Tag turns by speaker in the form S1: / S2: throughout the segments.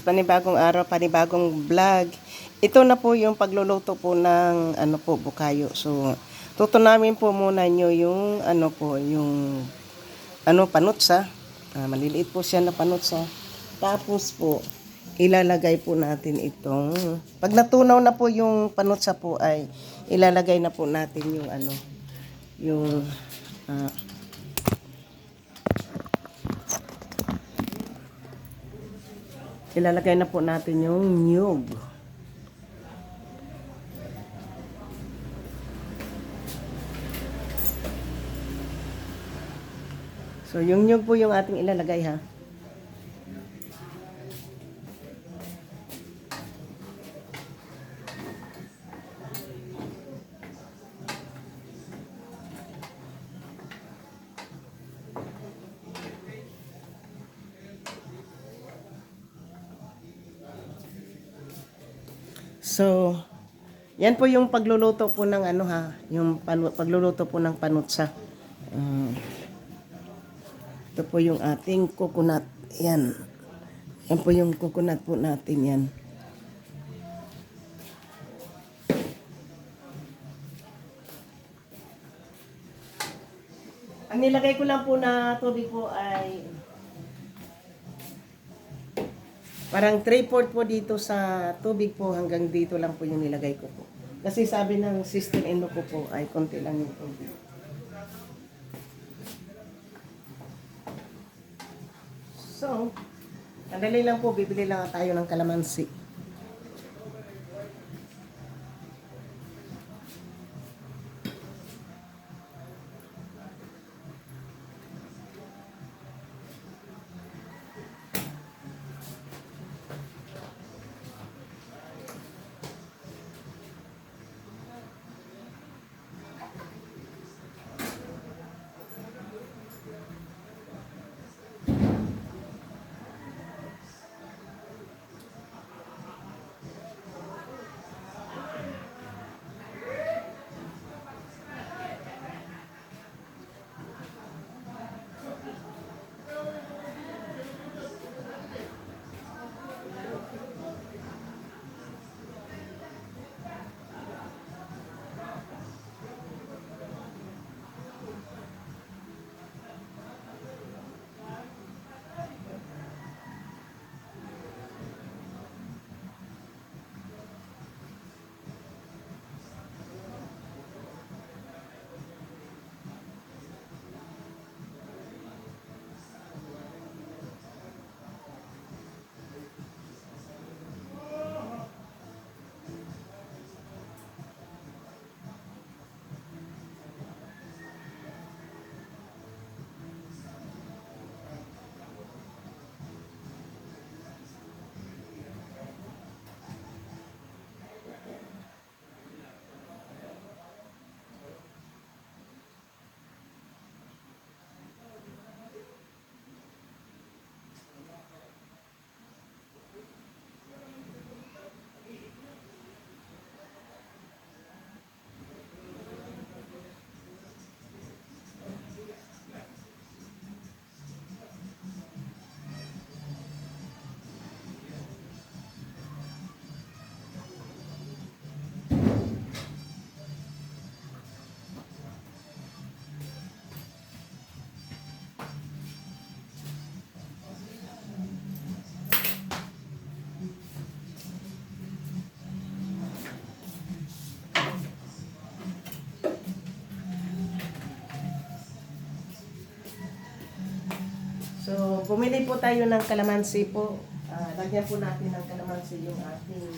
S1: panibagong araw, panibagong vlog. Ito na po yung pagluluto po ng ano po, bukayo. So, tutunamin po muna nyo yung ano po, yung ano, panutsa. Maliliit po siya na panutsa. Tapos po, ilalagay po natin itong, pag natunaw na po yung panutsa po ay ilalagay na po natin yung ano, yung ilalagay na po natin yung niyog. So, yung niyog po yung ating ilalagay ha. So, yan po yung pagluluto po ng ano ha, yung pagluluto po ng panutsa. Ito po yung ating coconut. Yan. Yan po yung coconut po natin yan. Ang nilagay ko lang po na tubig po ay parang 3/4 po dito sa tubig po, hanggang dito lang po yung nilagay ko po. Kasi sabi ng sister-in-law ko po ay konti lang yung tubig. So, sandali lang po, bibili lang tayo ng kalamansi. So, bumili po tayo ng kalamansi po. Lagyan po natin ng kalamansi yung ating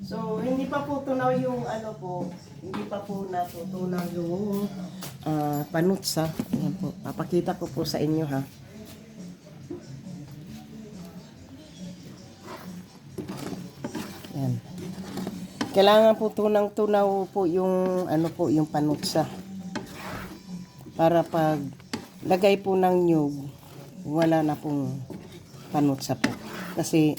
S1: So, hindi pa po tunaw yung ano po, hindi pa po natutunaw yung panutsa. Ayan po, papakita ko po sa inyo ha. Ayan. Kailangan po tunang-tunaw po yung ano po, yung panutsa. Para pag lagay po ng nyug, wala na pong panutsa po. Kasi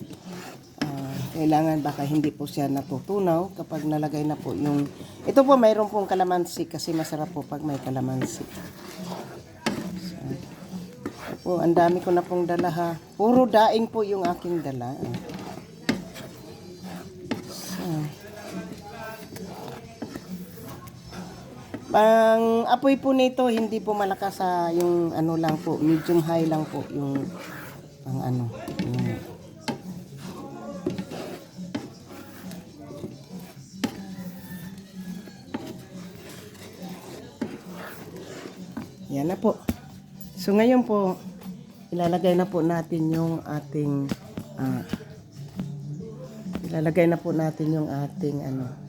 S1: kailangan baka hindi po siya natutunaw kapag nalagay na po yung ito po mayroon pong kalamansi kasi masarap po pag may kalamansi. So, po, ang dami ko na pong dala ha. Puro daing po yung aking dala. So, pang apoy po nito hindi po malakas sa yung ano lang po, medium high lang po yung ang ano, yung yan na po. So ngayon po, ilalagay na po natin yung ating ilalagay na po natin yung ating ano.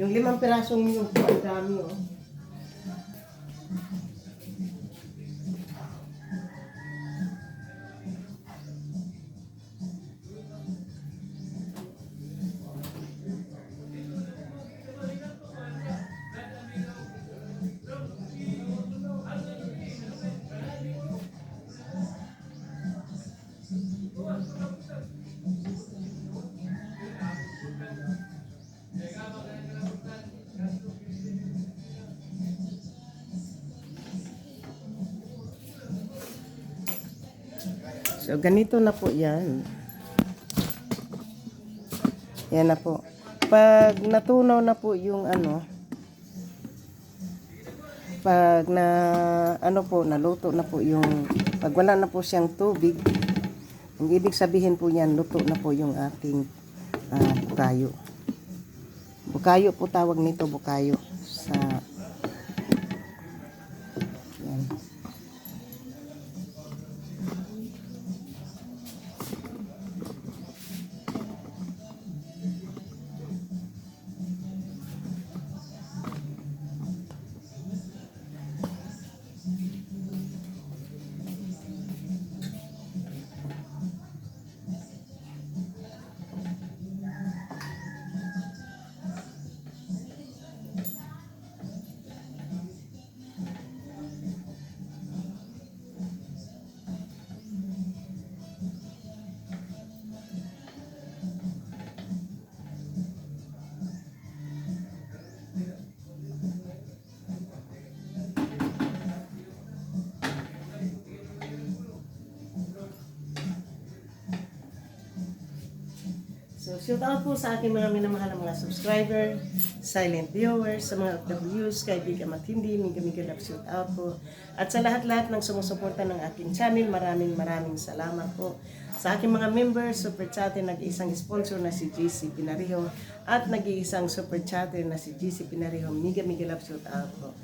S1: Yung 5 pirasong yung po, ang dami oh. So, ganito na po yan. Yan na po. Pag natunaw na po yung ano, pag na, ano po, naluto na po yung, pag wala na po siyang tubig, ang ibig sabihin po yan, luto na po yung ating bukayo. Bukayo po tawag nito, bukayo. Sa, yan. So, shout out po sa aking mga minamahal na mga subscriber, silent viewers, sa mga OFWs, kaibigan at hindi, miga love shout out po. At sa lahat-lahat ng sumusuporta ng aking channel, maraming salamat po. Sa aking mga members, super chatter, nag-iisang sponsor na si JC Pinariho at nag-iisang super chatter na si JC Pinariho, miga love shout out po.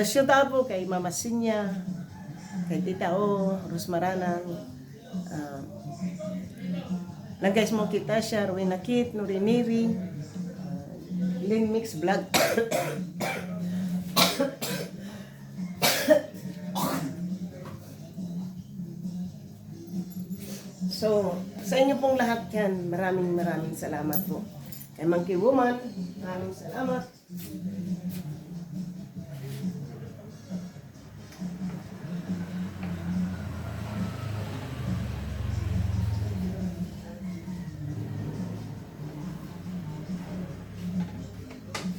S1: Shout out po kay Mama Sinya, kay Tita O, Rosmaranan, Nagay Smoky Tasha, Rowena Kit, Nuriniri, Lin Mix Vlog. So, sa inyo pong lahat yan, maraming salamat po. Kay Monkey Woman, maraming salamat.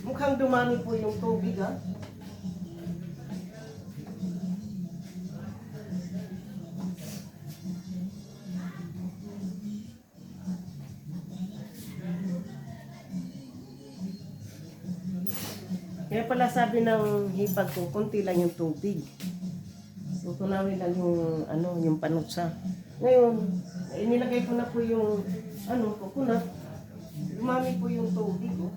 S1: Mukhang dumami po yung tubig ha. Kaya pala sabi ng hipag ko, konti lang yung tubig. Tutunawin lang yung yung panutsa. Ngayon, inilagay ko na po yung coconut. Lumami po yung tubig, oh.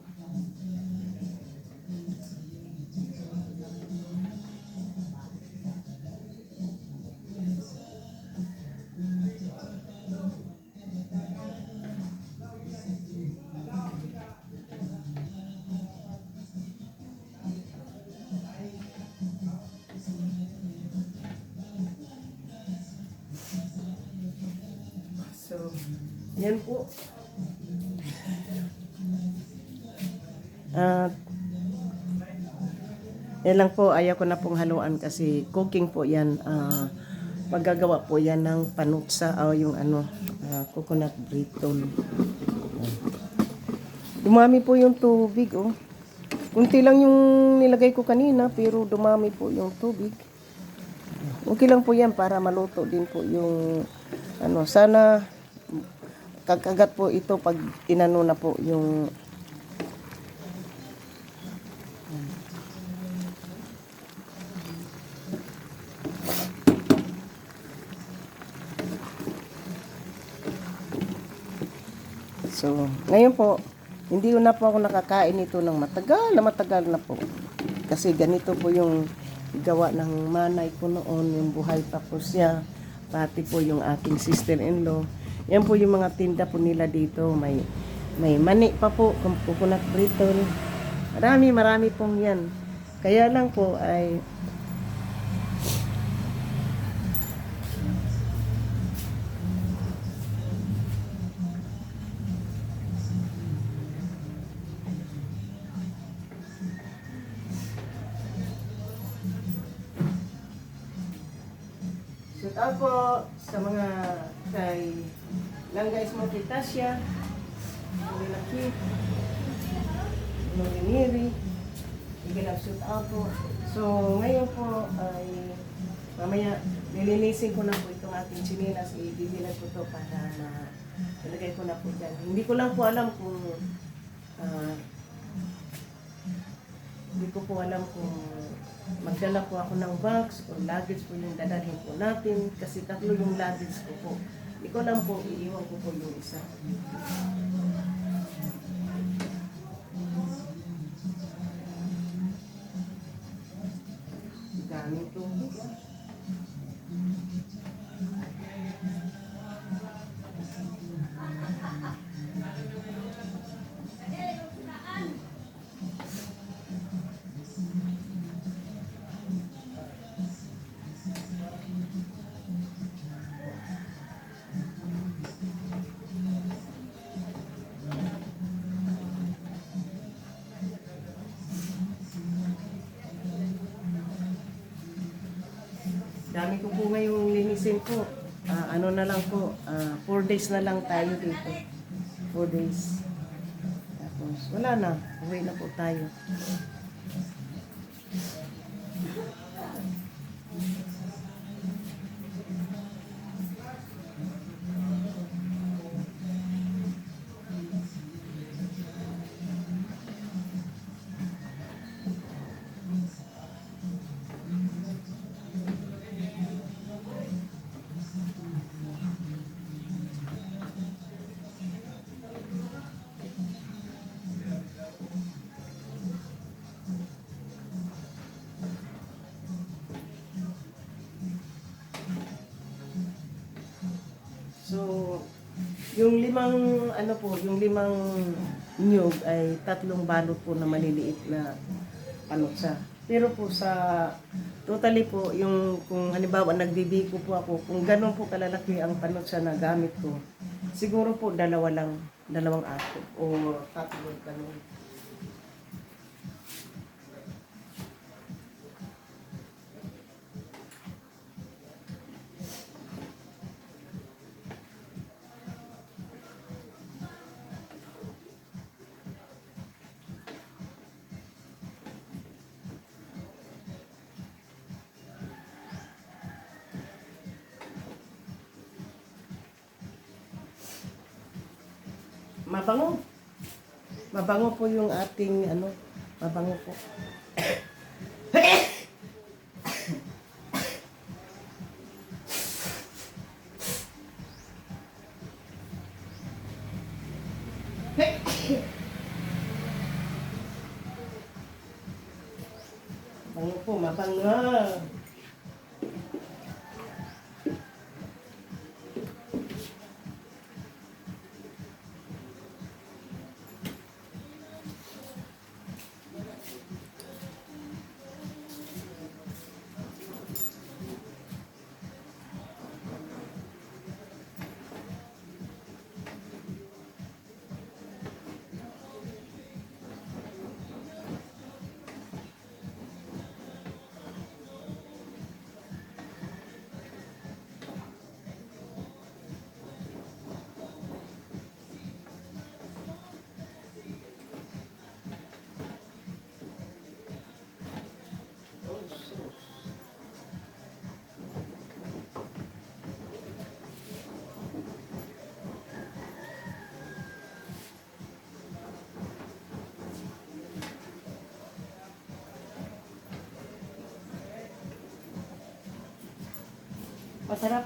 S1: So, yan po. At yan lang po, ayaw ko na pong haluan kasi cooking po yan. Paggagawa po yan ng panutsa o yung coconut brittle. Dumami po yung tubig, oh. Kunti lang yung nilagay ko kanina pero dumami po yung tubig. Okay lang po yan para maluto din po yung sana kakagat po ito pag inano na po yung so, ngayon po, hindi na po ako nakakain ito ng matagal na po. Kasi ganito po yung gawa ng manay ko noon, yung buhay pa po siya. Pati po yung aking sister-in-law. Yan po yung mga tinda po nila dito. May mani pa po, coconut brittle. Marami pong yan. Kaya lang po ay shout out po sa mga kay Langga Smoky Tasya, Nila Kip, Noriniri, iginag shout out po. So ngayon po ay mamaya nilinisin ko na po itong ating chinilas, ibibilan ko to para na ilagay ko na po dyan. Hindi ko lang po alam kung hindi ko po alam kung magdala po ako ng box o luggage po yung dadalhin po natin kasi tatlo yung luggage ko po. Hindi ko lang po, iiwan ko po yung isa. Daming tubig, ah. Dami ko po ngayong linisin po. Ano na lang po, 4 days na lang tayo dito. 4 days. Tapos, wala na. Uwi na po tayo. So, yung yung limang nyug ay 3 balot po na maliliit na panutsa. Pero po totally po, kung halimbawa nagbibiko po ako, kung gano'n po kalalaki ang panutsa na gamit ko, siguro po 2 ato o 3 ganun. Mabango. Mabango po yung ating mabango po. Bango po, mabango. Masarap.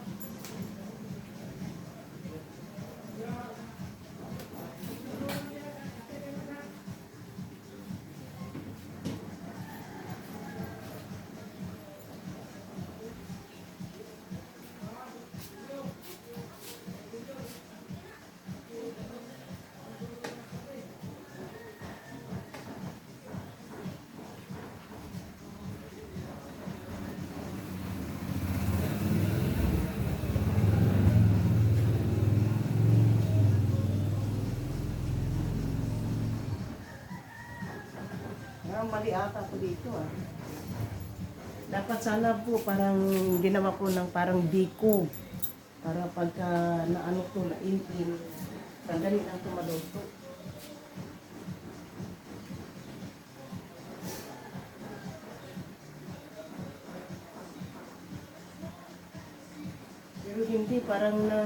S1: Mali ata po dito ah. Dapat sana po parang ginawa po ng parang biko. Para pagka naano to, na-in-in, sandali lang ito maluto. Pero hindi, parang na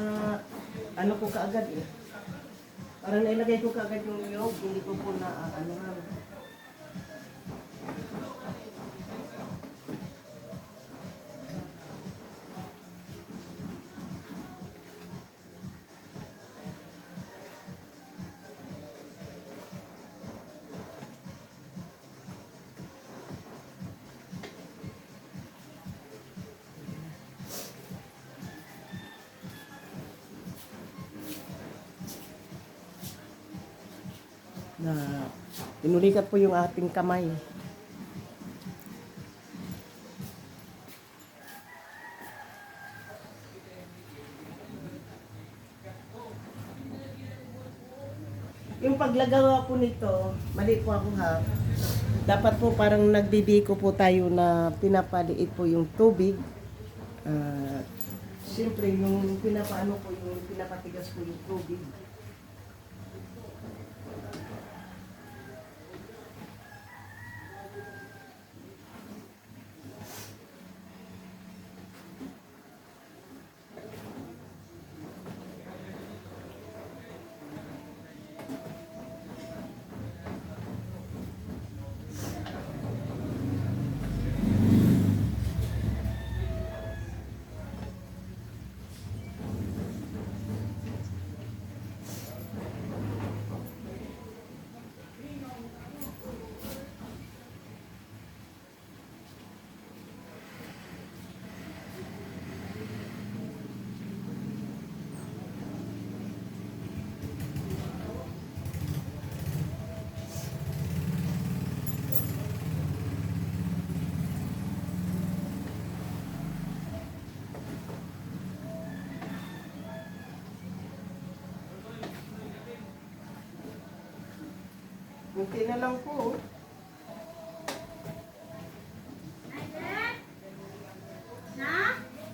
S1: ano ko kaagad eh. Parang nailagay ko kaagad yung yog, hindi ko po na ano nga. Na inulikat po yung ating kamay. Yung paglagawa po nito, mali po ako ha. Dapat po parang nagbibiko po tayo na pinapaliit po yung tubig. Siyempre yung pinapaano po yung pinapatigas po yung tubig. Kunti na lang po.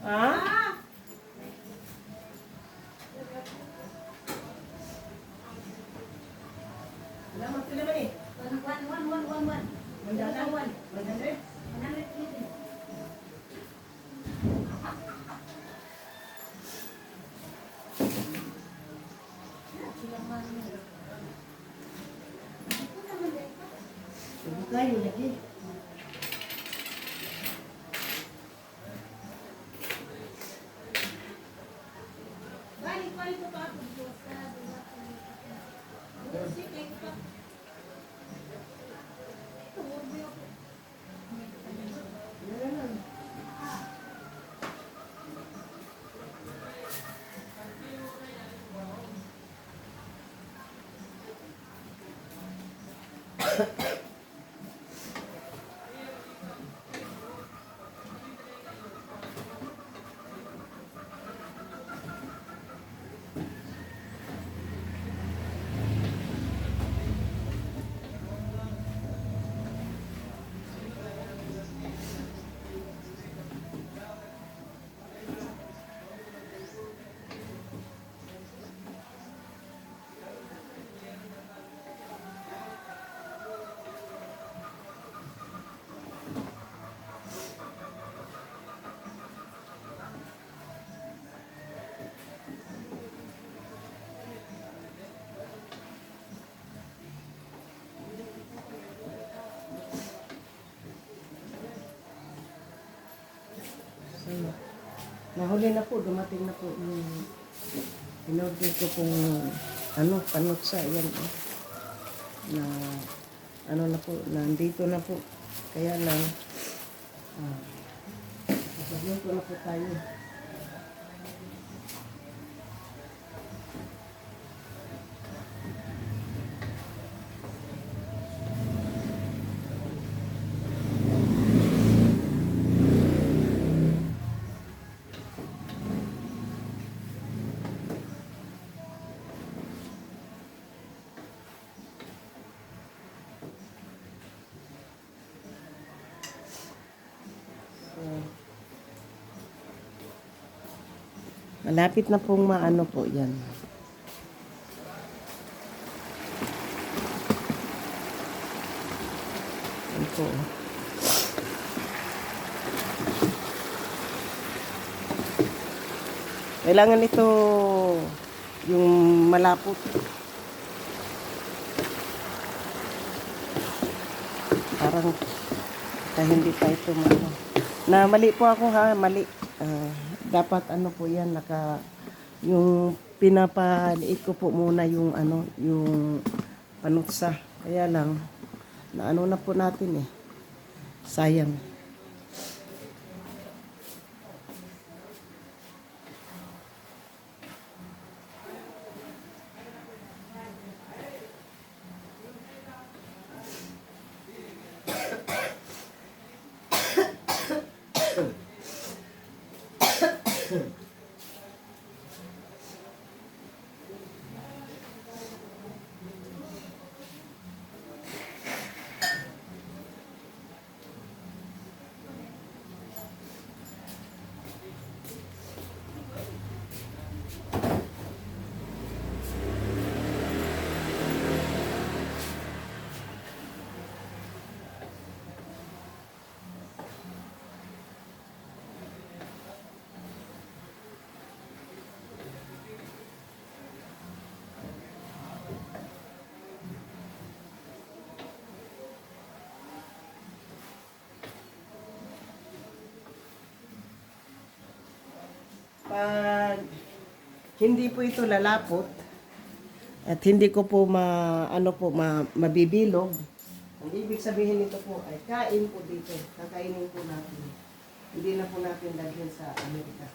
S1: Ha? Salamat sila man eh. 100? Kayo lagi.
S2: Balik ko pa ako.
S1: So, nahuli na po, dumating na po yung inorder ko pong panutsa, yan na na po, nandito na po. Kaya lang, magluto na po tayo. Malapit na pong maano po yan. Yan po. Kailangan ito yung malapot. Parang hindi pa ito na mali po ako ha, mali. Dapat po yan, yung pinapaliit ko po muna yung yung panutsa. Kaya lang, na po natin sayang. Pag hindi po ito lalapot at hindi ko po mabibilog, ang ibig sabihin nito po ay kain po dito. Kakainin po natin. Hindi na po natin dalhin sa Amerika.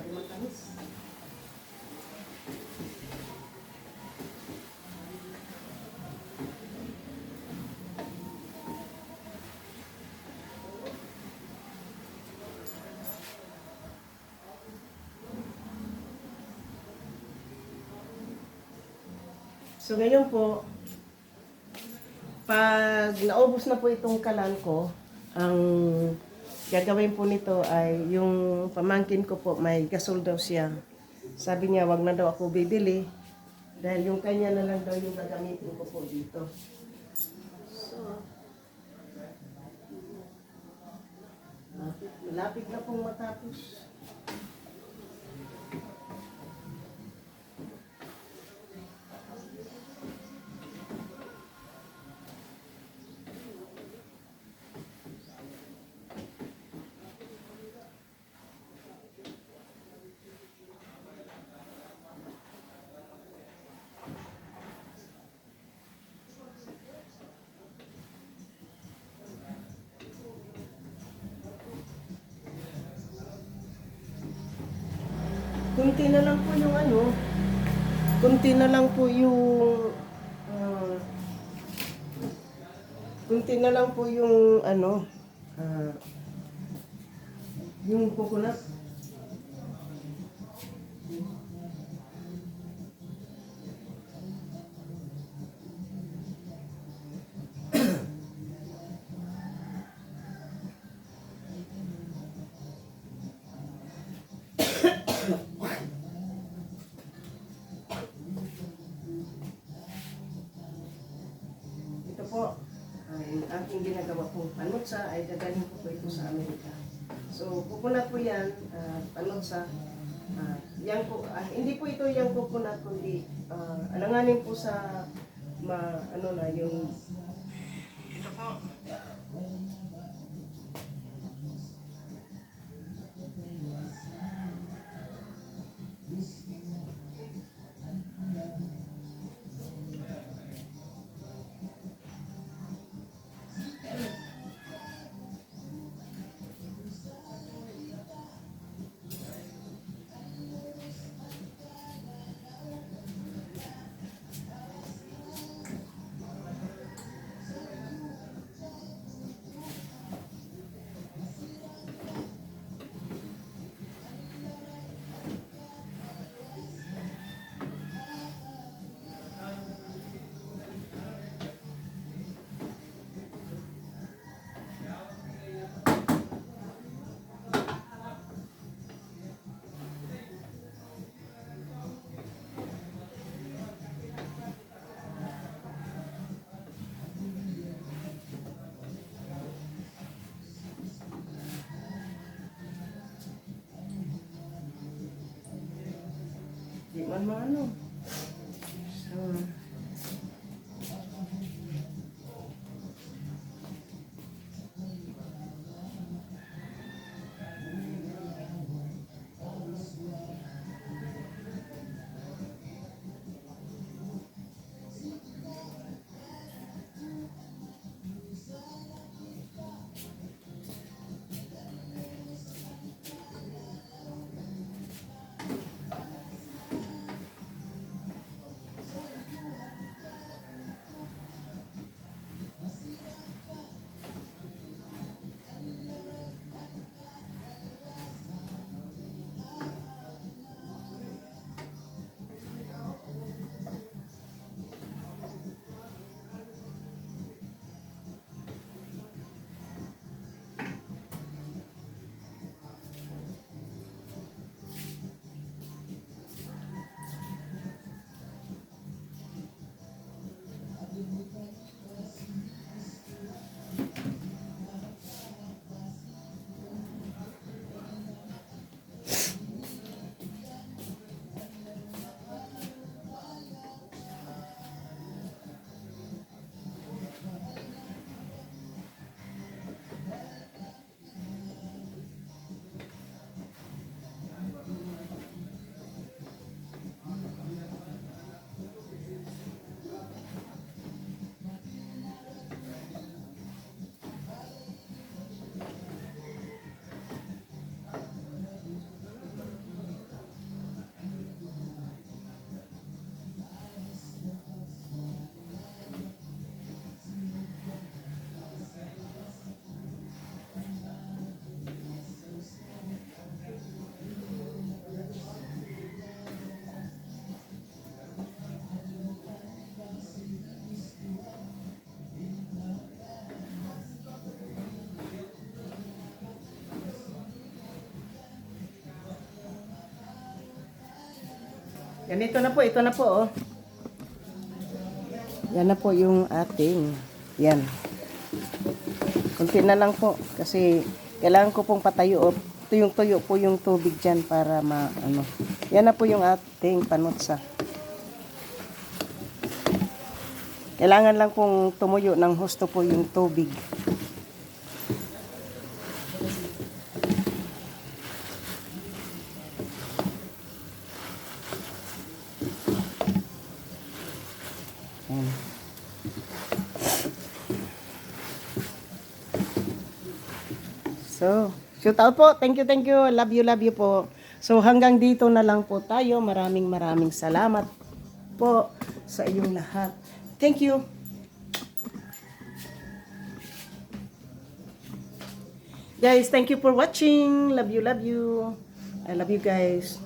S1: di matamis. So ngayon po, pag naubos na po itong kalan ko, ang gagawin po nito ay yung pamangkin ko po, may gasol daw siya. Sabi niya, wag na daw ako bibili dahil yung kanya na lang daw yung gagamitin ko po dito. So, malapit na pong matapos. Kunti na lang po yung ano, kunti na lang po yung, kunti na lang po yung ano, yung coconut. Ito po, ay aking ginagawa po. Panutsa ay dadalhin ko po ito sa Amerika. So, coconut po yan, panutsa. Yan po, hindi po ito yung coconut, kundi alanganin po sa, ano na, yung, ito po. Di man maano. So, Ganito na po, ito na po, oh. Yan na po yung ating, yan. Kunti na lang po, kasi kailangan ko pong patayo, oh. Tuyong-tuyo po yung tubig dyan para ano. Yan na po yung ating panutsa. Kailangan lang pong tumuyo ng husto po yung tubig. Yan. So, shout out po. Thank you, thank you. Love you po. So, hanggang dito na lang po tayo. Maraming salamat po sa iyong lahat. Thank you. Guys, thank you for watching. Love you. I love you guys.